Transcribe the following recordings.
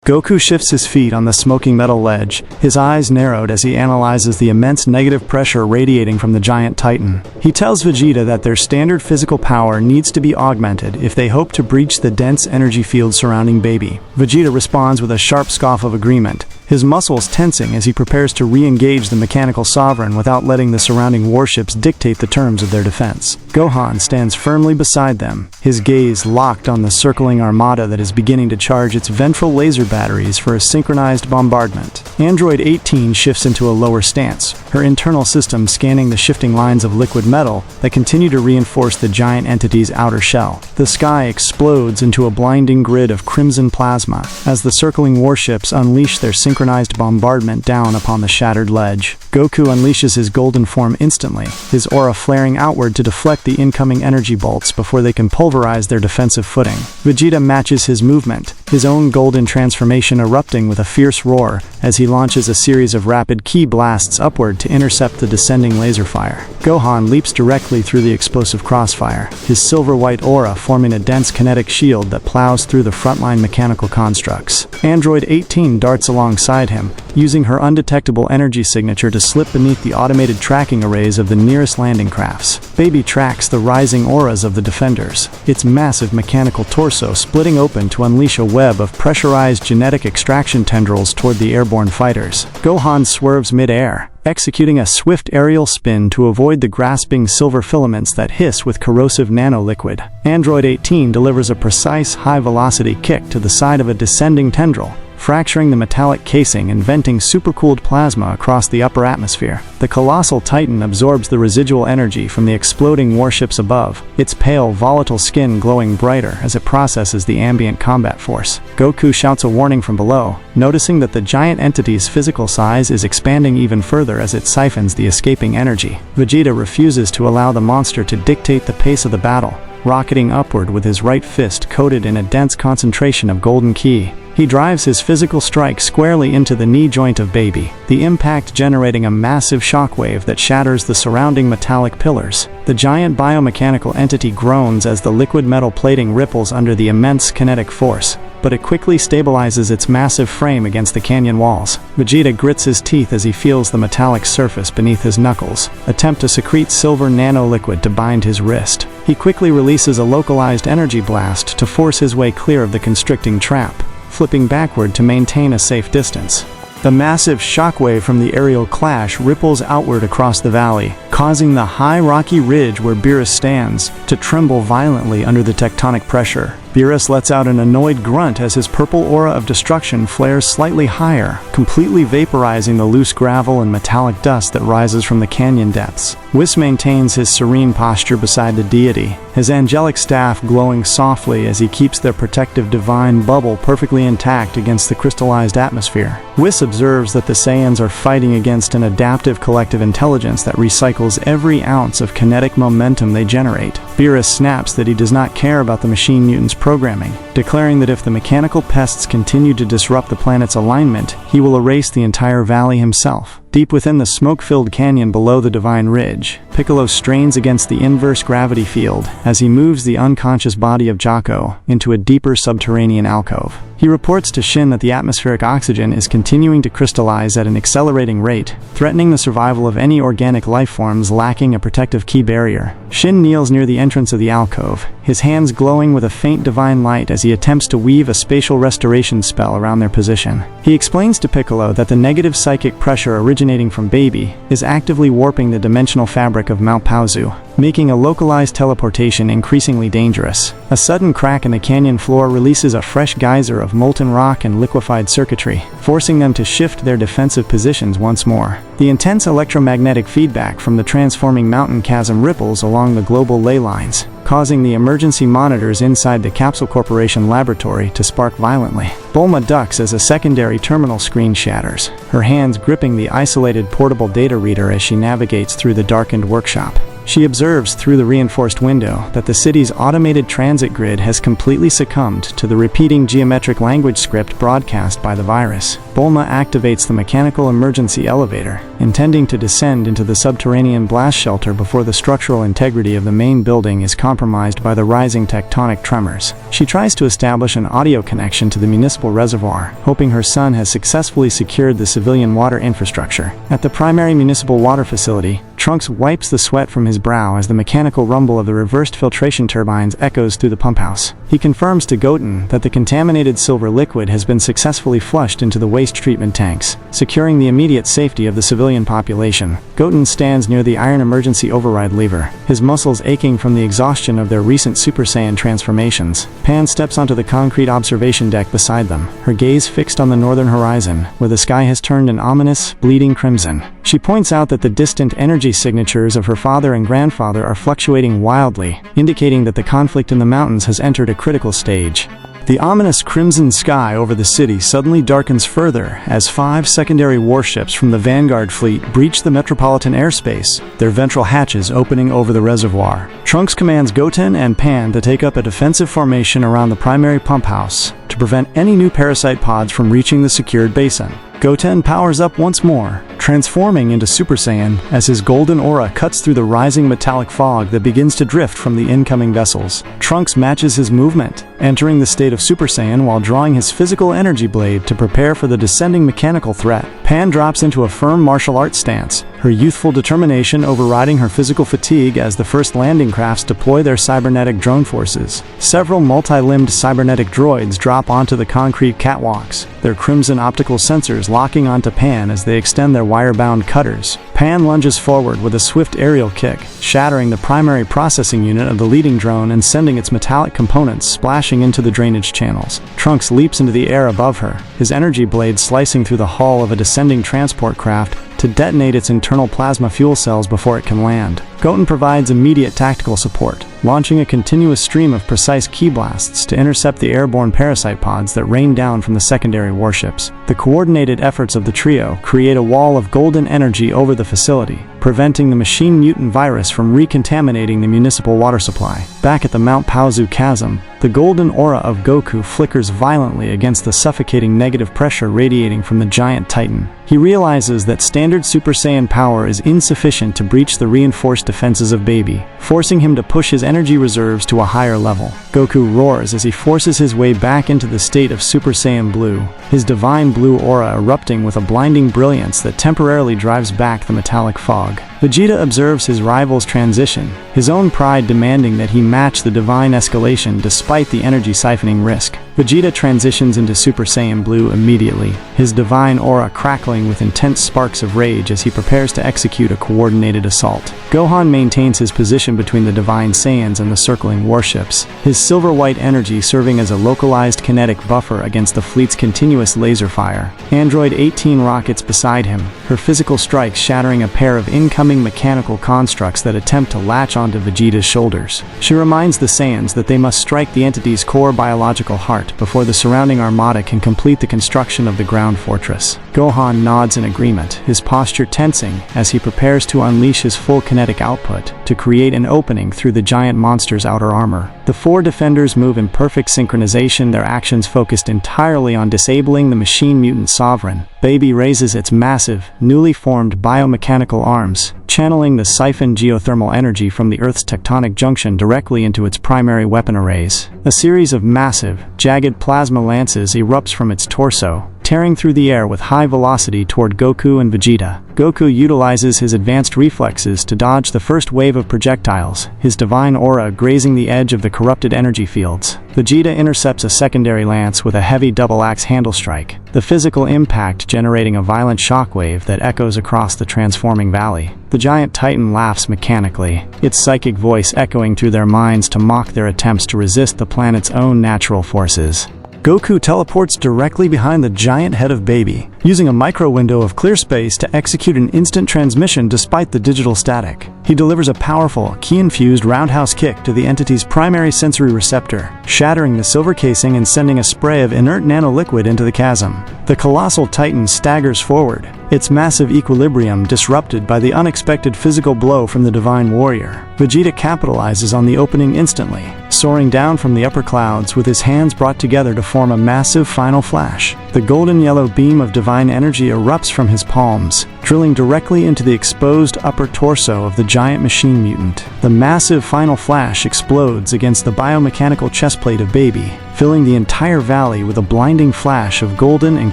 Goku shifts his feet on the smoking metal ledge, his eyes narrowed as he analyzes the immense negative pressure radiating from the giant titan. He tells Vegeta that their standard physical power needs to be augmented if they hope to breach the dense energy field surrounding Baby. Vegeta responds with a sharp scoff of agreement, his muscles tensing as he prepares to re-engage the mechanical sovereign without letting the surrounding warships dictate the terms of their defense. Gohan stands firmly beside them, his gaze locked on the circling armada that is beginning to charge its ventral laser batteries for a synchronized bombardment. Android 18 shifts into a lower stance, her internal system scanning the shifting lines of liquid metal that continue to reinforce the giant entity's outer shell. The sky explodes into a blinding grid of crimson plasma as the circling warships unleash their synchronized bombardment down upon the shattered ledge. Goku unleashes his golden form instantly, his aura flaring outward to deflect the incoming energy bolts before they can pulverize their defensive footing. Vegeta matches his movement, his own golden transformation erupting with a fierce roar as he launches a series of rapid ki blasts upward to intercept the descending laser fire. Gohan leaps directly through the explosive crossfire, his silver-white aura forming a dense kinetic shield that plows through the frontline mechanical constructs. Android 18 darts alongside him, using her undetectable energy signature to slip beneath the automated tracking arrays of the nearest landing crafts. Baby tracks the rising auras of the defenders, its massive mechanical torso splitting open to unleash a web of pressurized genetic extraction tendrils toward the airborne fighters. Gohan swerves mid-air, executing a swift aerial spin to avoid the grasping silver filaments that hiss with corrosive nanoliquid. Android 18 delivers a precise, high-velocity kick to the side of a descending tendril, fracturing the metallic casing and venting supercooled plasma across the upper atmosphere. The colossal titan absorbs the residual energy from the exploding warships above, its pale, volatile skin glowing brighter as it processes the ambient combat force. Goku shouts a warning from below, noticing that the giant entity's physical size is expanding even further as it siphons the escaping energy. Vegeta refuses to allow the monster to dictate the pace of the battle, rocketing upward with his right fist coated in a dense concentration of golden ki. He drives his physical strike squarely into the knee joint of Baby, the impact generating a massive shockwave that shatters the surrounding metallic pillars. The giant biomechanical entity groans as the liquid metal plating ripples under the immense kinetic force, but it quickly stabilizes its massive frame against the canyon walls. Vegeta grits his teeth as he feels the metallic surface beneath his knuckles, attempt to secrete silver nanoliquid to bind his wrist. He quickly releases a localized energy blast to force his way clear of the constricting trap, flipping backward to maintain a safe distance. The massive shockwave from the aerial clash ripples outward across the valley, causing the high rocky ridge where Beerus stands to tremble violently under the tectonic pressure. Beerus lets out an annoyed grunt as his purple aura of destruction flares slightly higher, completely vaporizing the loose gravel and metallic dust that rises from the canyon depths. Whis maintains his serene posture beside the deity, his angelic staff glowing softly as he keeps their protective divine bubble perfectly intact against the crystallized atmosphere. Whis observes that the Saiyans are fighting against an adaptive collective intelligence that recycles every ounce of kinetic momentum they generate. Beerus snaps that he does not care about the machine mutants' programming, declaring that if the mechanical pests continue to disrupt the planet's alignment, he will erase the entire valley himself. Deep within the smoke-filled canyon below the Divine Ridge, Piccolo strains against the inverse gravity field as he moves the unconscious body of Jocko into a deeper subterranean alcove. He reports to Shin that the atmospheric oxygen is continuing to crystallize at an accelerating rate, threatening the survival of any organic life forms lacking a protective ki barrier. Shin kneels near the entrance of the alcove, his hands glowing with a faint divine light as he attempts to weave a spatial restoration spell around their position. He explains to Piccolo that the negative psychic pressure originating from Baby is actively warping the dimensional fabric of Mount Paozu, making a localized teleportation increasingly dangerous. A sudden crack in the canyon floor releases a fresh geyser of molten rock and liquefied circuitry, forcing them to shift their defensive positions once more. The intense electromagnetic feedback from the transforming mountain chasm ripples along the global ley lines, causing the emergency monitors inside the Capsule Corporation laboratory to spark violently. Bulma ducks as a secondary terminal screen shatters, her hands gripping the isolated portable data reader as she navigates through the darkened workshop. She observes through the reinforced window that the city's automated transit grid has completely succumbed to the repeating geometric language script broadcast by the virus. Bulma activates the mechanical emergency elevator, intending to descend into the subterranean blast shelter before the structural integrity of the main building is compromised by the rising tectonic tremors. She tries to establish an audio connection to the municipal reservoir, hoping her son has successfully secured the civilian water infrastructure. At the primary municipal water facility, Trunks wipes the sweat from his brow as the mechanical rumble of the reversed filtration turbines echoes through the pump house. He confirms to Goten that the contaminated silver liquid has been successfully flushed into the waste treatment tanks, securing the immediate safety of the civilian population. Goten stands near the iron emergency override lever, his muscles aching from the exhaustion of their recent Super Saiyan transformations. Pan steps onto the concrete observation deck beside them, her gaze fixed on the northern horizon, where the sky has turned an ominous, bleeding crimson. She points out that the distant energy signatures of her father and grandfather are fluctuating wildly, indicating that the conflict in the mountains has entered a critical stage. The ominous crimson sky over the city suddenly darkens further as 5 secondary warships from the Vanguard fleet breach the metropolitan airspace, their ventral hatches opening over the reservoir. Trunks commands Goten and Pan to take up a defensive formation around the primary pump house to prevent any new parasite pods from reaching the secured basin. Goten powers up once more, transforming into Super Saiyan as his golden aura cuts through the rising metallic fog that begins to drift from the incoming vessels. Trunks matches his movement, entering the state of Super Saiyan while drawing his physical energy blade to prepare for the descending mechanical threat. Pan drops into a firm martial arts stance, her youthful determination overriding her physical fatigue as the first landing crafts deploy their cybernetic drone forces. Several multi-limbed cybernetic droids drop onto the concrete catwalks, their crimson optical sensors locking onto Pan as they extend their wire-bound cutters. Pan lunges forward with a swift aerial kick, shattering the primary processing unit of the leading drone and sending its metallic components splashing into the drainage channels. Trunks leaps into the air above her, his energy blade slicing through the hull of a descending transport craft to detonate its internal plasma fuel cells before it can land. Goten provides immediate tactical support, launching a continuous stream of precise key blasts to intercept the airborne parasite pods that rain down from the secondary warships. The coordinated efforts of the trio create a wall of golden energy over the facility, preventing the machine mutant virus from recontaminating the municipal water supply. Back at the Mount Paozu chasm, the golden aura of Goku flickers violently against the suffocating negative pressure radiating from the giant titan. He realizes that standard Super Saiyan power is insufficient to breach the reinforced defenses of Baby, forcing him to push his energy reserves to a higher level. Goku roars as he forces his way back into the state of Super Saiyan Blue, his divine blue aura erupting with a blinding brilliance that temporarily drives back the metallic fog. Vegeta observes his rival's transition, his own pride demanding that he match the divine escalation despite the energy siphoning risk. Vegeta transitions into Super Saiyan Blue immediately, his divine aura crackling with intense sparks of rage as he prepares to execute a coordinated assault. Gohan maintains his position between the Divine Saiyans and the circling warships, his silver-white energy serving as a localized kinetic buffer against the fleet's continuous laser fire. Android 18 rockets beside him, her physical strikes shattering a pair of incoming mechanical constructs that attempt to latch onto Vegeta's shoulders. She reminds the Saiyans that they must strike the entity's core biological heart before the surrounding armada can complete the construction of the ground fortress. Gohan nods in agreement, his posture tensing as he prepares to unleash his full kinetic output to create an opening through the giant monster's outer armor. The 4 defenders move in perfect synchronization, their actions focused entirely on disabling the machine mutant sovereign. Baby raises its massive, newly formed biomechanical arms, channeling the siphoned geothermal energy from the Earth's tectonic junction directly into its primary weapon arrays. A series of massive, jagged plasma lances erupts from its torso, tearing through the air with high velocity toward Goku and Vegeta. Goku utilizes his advanced reflexes to dodge the first wave of projectiles, his divine aura grazing the edge of the corrupted energy fields. Vegeta intercepts a secondary lance with a heavy double-axe handle strike, the physical impact generating a violent shockwave that echoes across the transforming valley. The giant titan laughs mechanically, its psychic voice echoing through their minds to mock their attempts to resist the planet's own natural forces. Goku teleports directly behind the giant head of Baby, using a micro window of clear space to execute an instant transmission despite the digital static. He delivers a powerful, ki-infused roundhouse kick to the entity's primary sensory receptor, shattering the silver casing and sending a spray of inert nanoliquid into the chasm. The colossal titan staggers forward, its massive equilibrium disrupted by the unexpected physical blow from the divine warrior. Vegeta capitalizes on the opening instantly, soaring down from the upper clouds with his hands brought together to form a massive final flash. The golden-yellow beam of divine energy erupts from his palms, drilling directly into the exposed upper torso of the giant machine mutant. The massive final flash explodes against the biomechanical chestplate of Baby, filling the entire valley with a blinding flash of golden and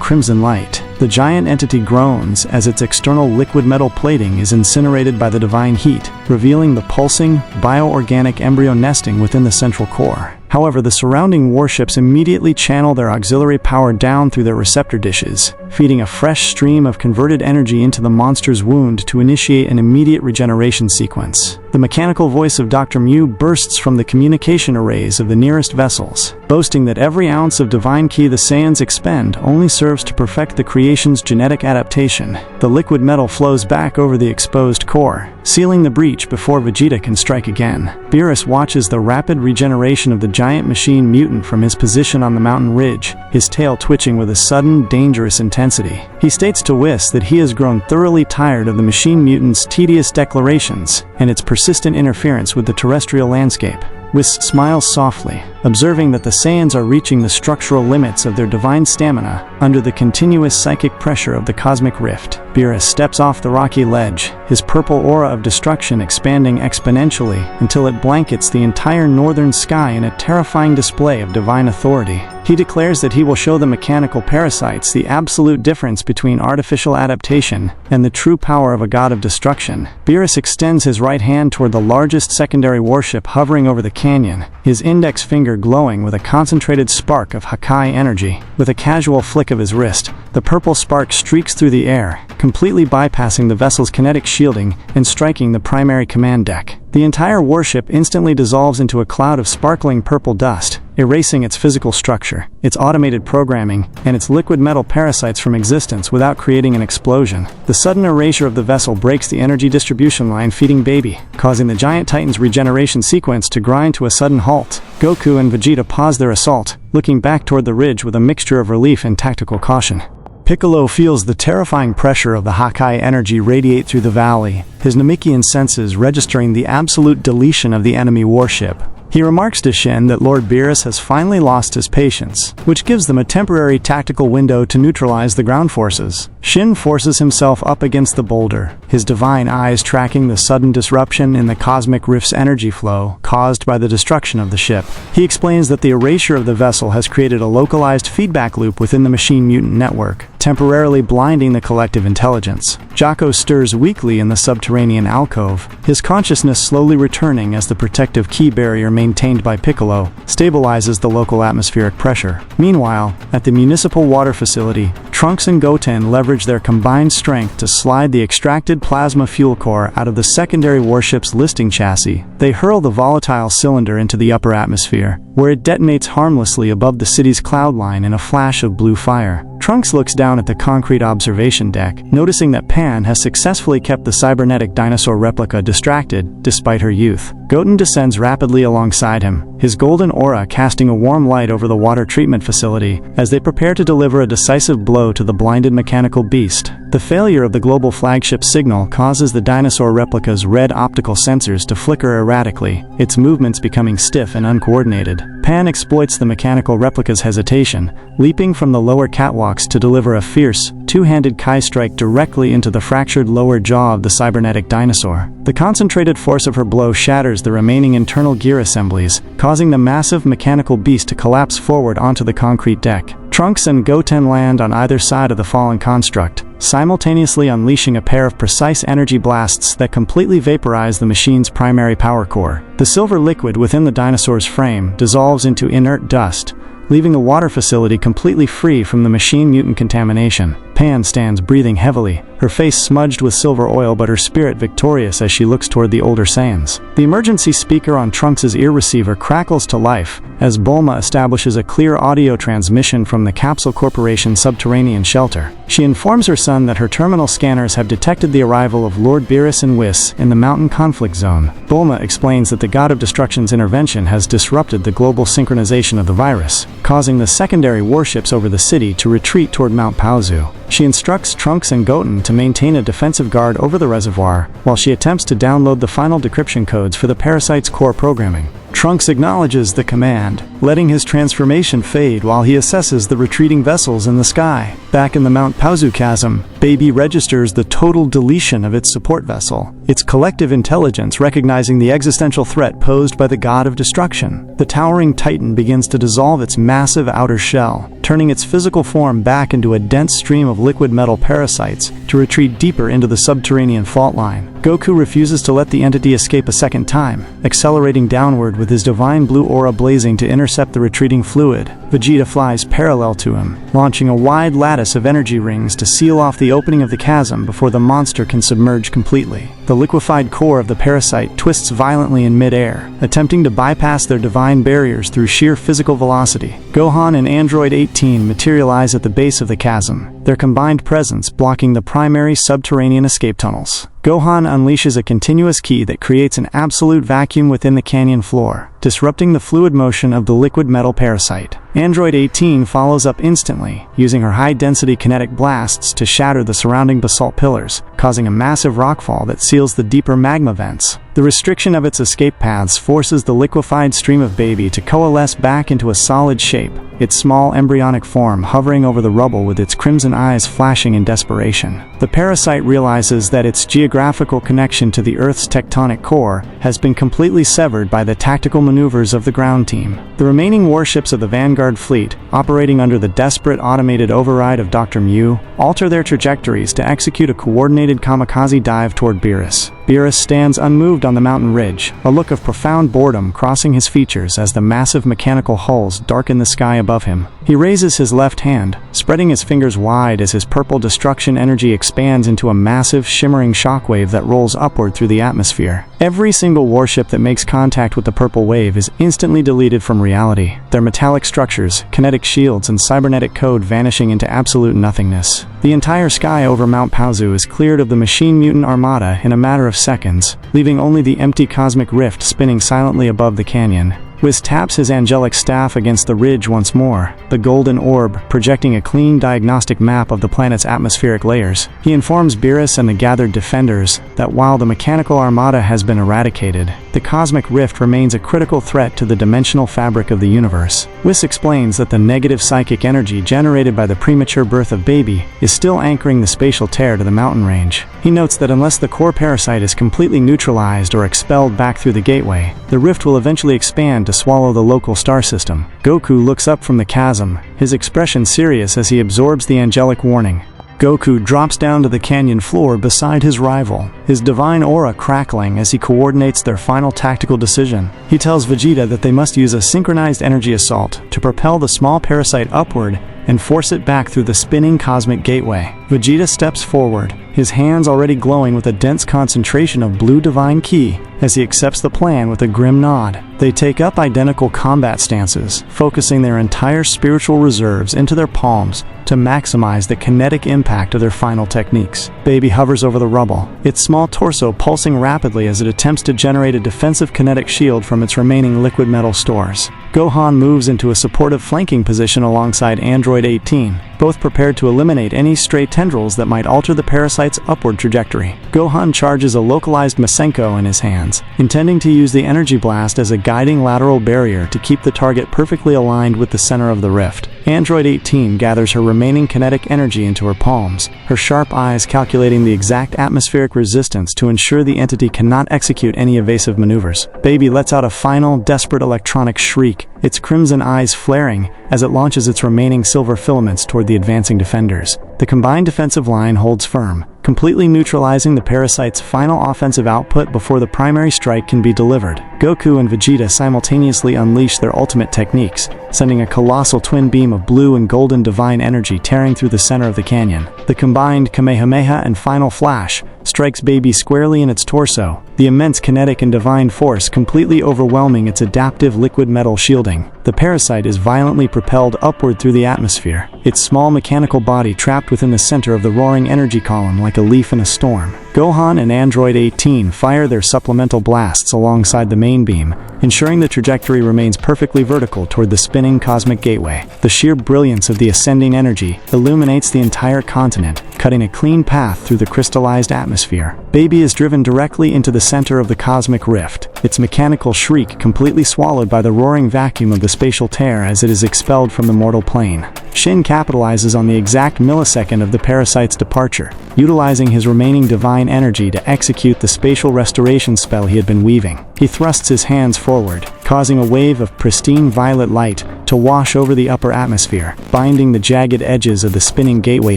crimson light. The giant entity groans as its external liquid metal plating is incinerated by the divine heat, revealing the pulsing, bioorganic embryo nesting within the central core. However, the surrounding warships immediately channel their auxiliary power down through their receptor dishes, feeding a fresh stream of converted energy into the monster's wound to initiate an immediate regeneration sequence. The mechanical voice of Dr. Mew bursts from the communication arrays of the nearest vessels, boasting that every ounce of divine ki the Saiyans expend only serves to perfect the creation's genetic adaptation. The liquid metal flows back over the exposed core, sealing the breach before Vegeta can strike again. Beerus watches the rapid regeneration of the giant machine mutant from his position on the mountain ridge, his tail twitching with a sudden, dangerous intensity. He states to Whis that he has grown thoroughly tired of the machine mutant's tedious declarations and its persistent interference with the terrestrial landscape. Whis smiles softly, observing that the Saiyans are reaching the structural limits of their divine stamina under the continuous psychic pressure of the cosmic rift. Beerus steps off the rocky ledge, his purple aura of destruction expanding exponentially until it blankets the entire northern sky in a terrifying display of divine authority. He declares that he will show the mechanical parasites the absolute difference between artificial adaptation and the true power of a god of destruction. Beerus extends his right hand toward the largest secondary warship hovering over the canyon, his index finger glowing with a concentrated spark of Hakai energy. With a casual flick of his wrist, the purple spark streaks through the air, completely bypassing the vessel's kinetic shielding and striking the primary command deck. The entire warship instantly dissolves into a cloud of sparkling purple dust, erasing its physical structure, its automated programming, and its liquid metal parasites from existence without creating an explosion. The sudden erasure of the vessel breaks the energy distribution line feeding Baby, causing the giant titan's regeneration sequence to grind to a sudden halt. Goku and Vegeta pause their assault, looking back toward the ridge with a mixture of relief and tactical caution. Piccolo feels the terrifying pressure of the Hakai energy radiate through the valley, his Namekian senses registering the absolute deletion of the enemy warship. He remarks to Shin that Lord Beerus has finally lost his patience, which gives them a temporary tactical window to neutralize the ground forces. Shin forces himself up against the boulder, his divine eyes tracking the sudden disruption in the cosmic rift's energy flow caused by the destruction of the ship. He explains that the erasure of the vessel has created a localized feedback loop within the machine mutant network, temporarily blinding the collective intelligence. Jocko stirs weakly in the subterranean alcove, his consciousness slowly returning as the protective ki barrier maintained by Piccolo stabilizes the local atmospheric pressure. Meanwhile, at the municipal water facility, Trunks and Goten leverage their combined strength to slide the extracted plasma fuel core out of the secondary warship's listing chassis. They hurl the volatile cylinder into the upper atmosphere, where it detonates harmlessly above the city's cloud line in a flash of blue fire. Trunks looks down at the concrete observation deck, noticing that Pan has successfully kept the cybernetic dinosaur replica distracted despite her youth. Goten descends rapidly alongside him, his golden aura casting a warm light over the water treatment facility as they prepare to deliver a decisive blow to the blinded mechanical beast. The failure of the global flagship signal causes the dinosaur replica's red optical sensors to flicker erratically, its movements becoming stiff and uncoordinated. Pan exploits the mechanical replica's hesitation, leaping from the lower catwalks to deliver a fierce, two-handed Kai strike directly into the fractured lower jaw of the cybernetic dinosaur. The concentrated force of her blow shatters the remaining internal gear assemblies, causing the massive mechanical beast to collapse forward onto the concrete deck. Trunks and Goten land on either side of the fallen construct, simultaneously unleashing a pair of precise energy blasts that completely vaporize the machine's primary power core. The silver liquid within the dinosaur's frame dissolves into inert dust, leaving the water facility completely free from the machine mutant contamination. Pan stands breathing heavily, her face smudged with silver oil but her spirit victorious as she looks toward the older Saiyans. The emergency speaker on Trunks' ear receiver crackles to life as Bulma establishes a clear audio transmission from the Capsule Corporation subterranean shelter. She informs her son that her terminal scanners have detected the arrival of Lord Beerus and Whis in the mountain conflict zone. Bulma explains that the God of Destruction's intervention has disrupted the global synchronization of the virus, causing the secondary warships over the city to retreat toward Mount Paozu. She instructs Trunks and Goten to maintain a defensive guard over the reservoir while she attempts to download the final decryption codes for the parasite's core programming. Trunks acknowledges the command, letting his transformation fade while he assesses the retreating vessels in the sky. Back in the Mount Paozu chasm, Baby registers the total deletion of its support vessel, its collective intelligence recognizing the existential threat posed by the God of Destruction. The towering titan begins to dissolve its massive outer shell, turning its physical form back into a dense stream of liquid metal parasites to retreat deeper into the subterranean fault line. Goku refuses to let the entity escape a second time, accelerating downward with his divine blue aura blazing to intercept the retreating fluid. Vegeta flies parallel to him, launching a wide lattice of energy rings to seal off the opening of the chasm before the monster can submerge completely. The liquefied core of the parasite twists violently in mid-air, attempting to bypass their divine barriers through sheer physical velocity. Gohan and Android 18 materialize at the base of the chasm, their combined presence blocking the primary subterranean escape tunnels. Gohan unleashes a continuous ki that creates an absolute vacuum within the canyon floor, disrupting the fluid motion of the liquid metal parasite. Android 18 follows up instantly, using her high-density kinetic blasts to shatter the surrounding basalt pillars, causing a massive rockfall that seals the deeper magma vents. The restriction of its escape paths forces the liquefied stream of Baby to coalesce back into a solid shape, its small embryonic form hovering over the rubble with its crimson eyes flashing in desperation. The parasite realizes that its geographical connection to the Earth's tectonic core has been completely severed by the tactical maneuvers of the ground team. The remaining warships of the Vanguard fleet, operating under the desperate automated override of Dr. Mew, alter their trajectories to execute a coordinated kamikaze dive toward Beerus. Beerus stands unmoved on the mountain ridge, a look of profound boredom crossing his features as the massive mechanical hulls darken the sky above him. He raises his left hand, spreading his fingers wide as his purple destruction energy expands into a massive, shimmering shockwave that rolls upward through the atmosphere. Every single warship that makes contact with the purple wave is instantly deleted from reality, their metallic structures, kinetic shields, and cybernetic code vanishing into absolute nothingness. The entire sky over Mount Paozu is cleared of the machine mutant armada in a matter of seconds, leaving only the empty cosmic rift spinning silently above the canyon. Whis taps his angelic staff against the ridge once more, the golden orb projecting a clean diagnostic map of the planet's atmospheric layers. He informs Beerus and the gathered defenders that while the mechanical armada has been eradicated, the cosmic rift remains a critical threat to the dimensional fabric of the universe. Whis explains that the negative psychic energy generated by the premature birth of Baby is still anchoring the spatial tear to the mountain range. He notes that unless the core parasite is completely neutralized or expelled back through the gateway, the rift will eventually expand to swallow the local star system. Goku looks up from the chasm, his expression serious as he absorbs the angelic warning. Goku drops down to the canyon floor beside his rival, his divine aura crackling as he coordinates their final tactical decision. He tells Vegeta that they must use a synchronized energy assault to propel the small parasite upward and force it back through the spinning cosmic gateway. Vegeta steps forward, his hands already glowing with a dense concentration of blue divine ki, as he accepts the plan with a grim nod. They take up identical combat stances, focusing their entire spiritual reserves into their palms to maximize the kinetic impact of their final techniques. Baby hovers over the rubble, its small torso pulsing rapidly as it attempts to generate a defensive kinetic shield from its remaining liquid metal stores. Gohan moves into a supportive flanking position alongside Android 18, both prepared to eliminate any stray tendrils that might alter the parasite's upward trajectory. Gohan charges a localized Masenko in his hands, intending to use the energy blast as a guiding lateral barrier to keep the target perfectly aligned with the center of the rift. Android 18 gathers her remaining kinetic energy into her palms, her sharp eyes calculating the exact atmospheric resistance to ensure the entity cannot execute any evasive maneuvers. Baby lets out a final, desperate electronic shriek, its crimson eyes flaring as it launches its remaining silver filaments toward the advancing defenders. The combined defensive line holds firm, completely neutralizing the parasite's final offensive output before the primary strike can be delivered. Goku and Vegeta simultaneously unleash their ultimate techniques, sending a colossal twin beam of blue and golden divine energy tearing through the center of the canyon. The combined Kamehameha and Final Flash strikes Baby squarely in its torso, the immense kinetic and divine force completely overwhelming its adaptive liquid metal shielding. The parasite is violently propelled upward through the atmosphere, its small mechanical body trapped within the center of the roaring energy column like a leaf in a storm. Gohan and Android 18 fire their supplemental blasts alongside the main beam, ensuring the trajectory remains perfectly vertical toward the spinning cosmic gateway. The sheer brilliance of the ascending energy illuminates the entire continent, cutting a clean path through the crystallized atmosphere. Baby is driven directly into the center of the cosmic rift, its mechanical shriek completely swallowed by the roaring vacuum of the spatial tear as it is expelled from the mortal plane. Shin capitalizes on the exact millisecond of the parasite's departure, utilizing his remaining divine energy to execute the spatial restoration spell he had been weaving. He thrusts his hands forward, causing a wave of pristine violet light to wash over the upper atmosphere, binding the jagged edges of the spinning gateway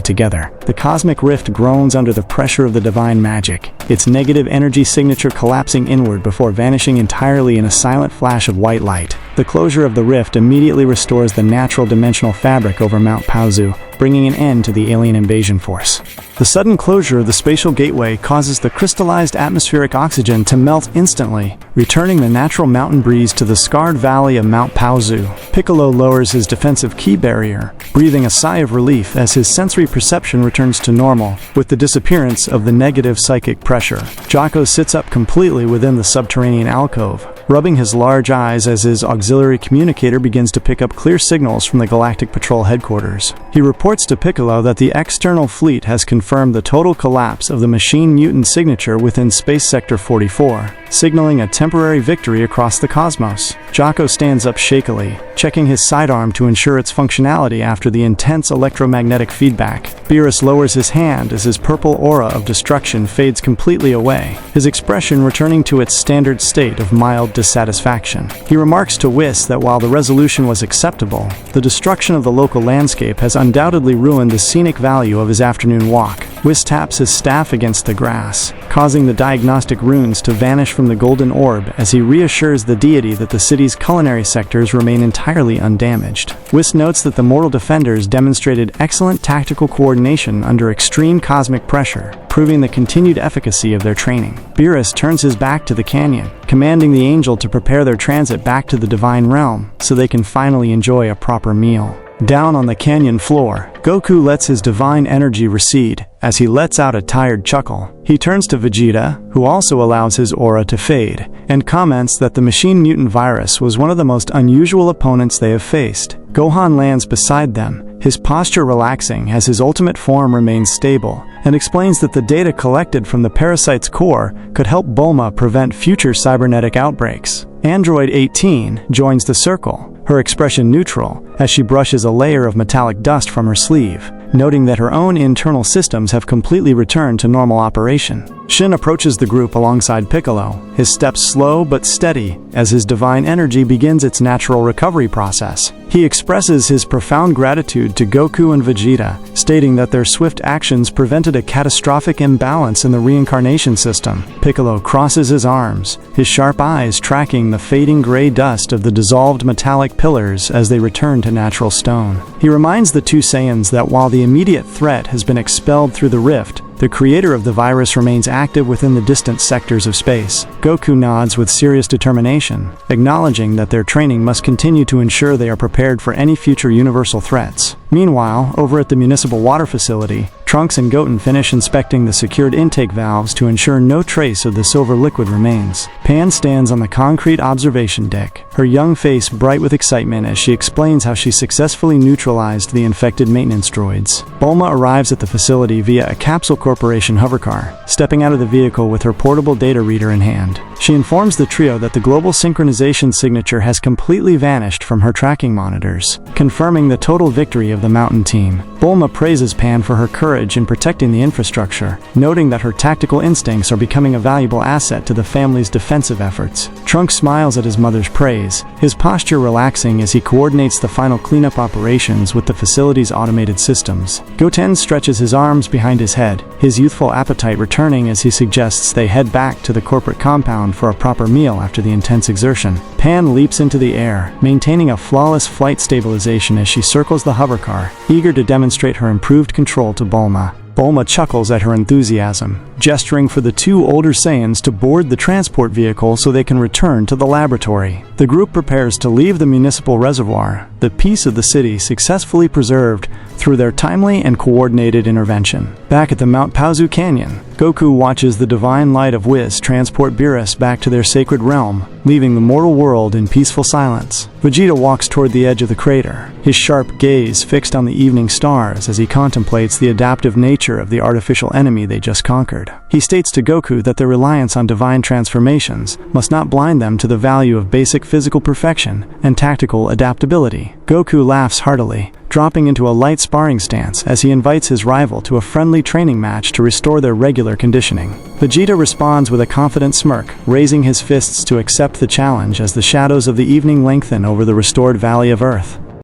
together. The cosmic rift groans under the pressure of the divine magic, its negative energy signature collapsing inward before vanishing entirely in a silent flash of white light. The closure of the rift immediately restores the natural dimensional fabric over Mount Paozu, bringing an end to the alien invasion force. The sudden closure of the spatial gateway causes the crystallized atmospheric oxygen to melt instantly, returning the natural mountain breeze to the scarred valley of Mount Paozu. Piccolo lowers his defensive ki barrier, breathing a sigh of relief as his sensory perception returns to normal, with the disappearance of the negative psychic pressure. Jocko sits up completely within the subterranean alcove, rubbing his large eyes as his auxiliary communicator begins to pick up clear signals from the Galactic Patrol headquarters. He reports to Piccolo that the external fleet has confirmed the total collapse of the machine mutant signature within Space Sector 44, signaling a temporary victory across the cosmos. Jocko stands up shakily, checking his sidearm to ensure its functionality after the intense electromagnetic feedback. Beerus lowers his hand as his purple aura of destruction fades completely away, his expression returning to its standard state of mild dissatisfaction. He remarks to Whis that while the resolution was acceptable, the destruction of the local landscape has undoubtedly ruined the scenic value of his afternoon walk. Whis taps his staff against the grass, causing the diagnostic runes to vanish from the golden orb as he reassures the deity that the city's culinary sectors remain entirely undamaged. Whis notes that the mortal defenders demonstrated excellent tactical coordination under extreme cosmic pressure, proving the continued efficacy of their training. Beerus turns his back to the canyon, commanding the angel to prepare their transit back to the divine realm so they can finally enjoy a proper meal. Down on the canyon floor, Goku lets his divine energy recede as he lets out a tired chuckle. He turns to Vegeta, who also allows his aura to fade, and comments that the machine mutant virus was one of the most unusual opponents they have faced. Gohan lands beside them, his posture relaxing as his ultimate form remains stable, and explains that the data collected from the parasite's core could help Bulma prevent future cybernetic outbreaks. Android 18 joins the circle, her expression neutral, as she brushes a layer of metallic dust from her sleeve, noting that her own internal systems have completely returned to normal operation. Shin approaches the group alongside Piccolo, his steps slow but steady as his divine energy begins its natural recovery process. He expresses his profound gratitude to Goku and Vegeta, stating that their swift actions prevented a catastrophic imbalance in the reincarnation system. Piccolo crosses his arms, his sharp eyes tracking the fading gray dust of the dissolved metallic pillars as they return to natural stone. He reminds the two Saiyans that while the immediate threat has been expelled through the rift, the creator of the virus remains active within the distant sectors of space. Goku nods with serious determination, acknowledging that their training must continue to ensure they are prepared for any future universal threats. Meanwhile, over at the municipal water facility, Trunks and Goten finish inspecting the secured intake valves to ensure no trace of the silver liquid remains. Pan stands on the concrete observation deck, her young face bright with excitement as she explains how she successfully neutralized the infected maintenance droids. Bulma arrives at the facility via a Capsule Corporation hovercar, stepping out of the vehicle with her portable data reader in hand. She informs the trio that the global synchronization signature has completely vanished from her tracking monitors, confirming the total victory of the Mountain team. Bulma praises Pan for her courage in protecting the infrastructure, noting that her tactical instincts are becoming a valuable asset to the family's defensive efforts. Trunks smiles at his mother's praise, his posture relaxing as he coordinates the final cleanup operations with the facility's automated systems. Goten stretches his arms behind his head, his youthful appetite returning as he suggests they head back to the corporate compound down for a proper meal after the intense exertion. Pan leaps into the air, maintaining a flawless flight stabilization as she circles the hovercar, eager to demonstrate her improved control to Bulma. Bulma chuckles at her enthusiasm, gesturing for the two older Saiyans to board the transport vehicle so they can return to the laboratory. The group prepares to leave the municipal reservoir, the peace of the city successfully preserved through their timely and coordinated intervention. Back at the Mount Paozu Canyon, Goku watches the divine light of Whis transport Beerus back to their sacred realm, leaving the mortal world in peaceful silence. Vegeta walks toward the edge of the crater, his sharp gaze fixed on the evening stars as he contemplates the adaptive nature of the artificial enemy they just conquered. He states to Goku that their reliance on divine transformations must not blind them to the value of basic physical perfection and tactical adaptability. Goku laughs heartily, dropping into a light sparring stance as he invites his rival to a friendly training match to restore their regular conditioning. Vegeta responds with a confident smirk, raising his fists to accept the challenge as the shadows of the evening lengthen over the restored Valley of Earth.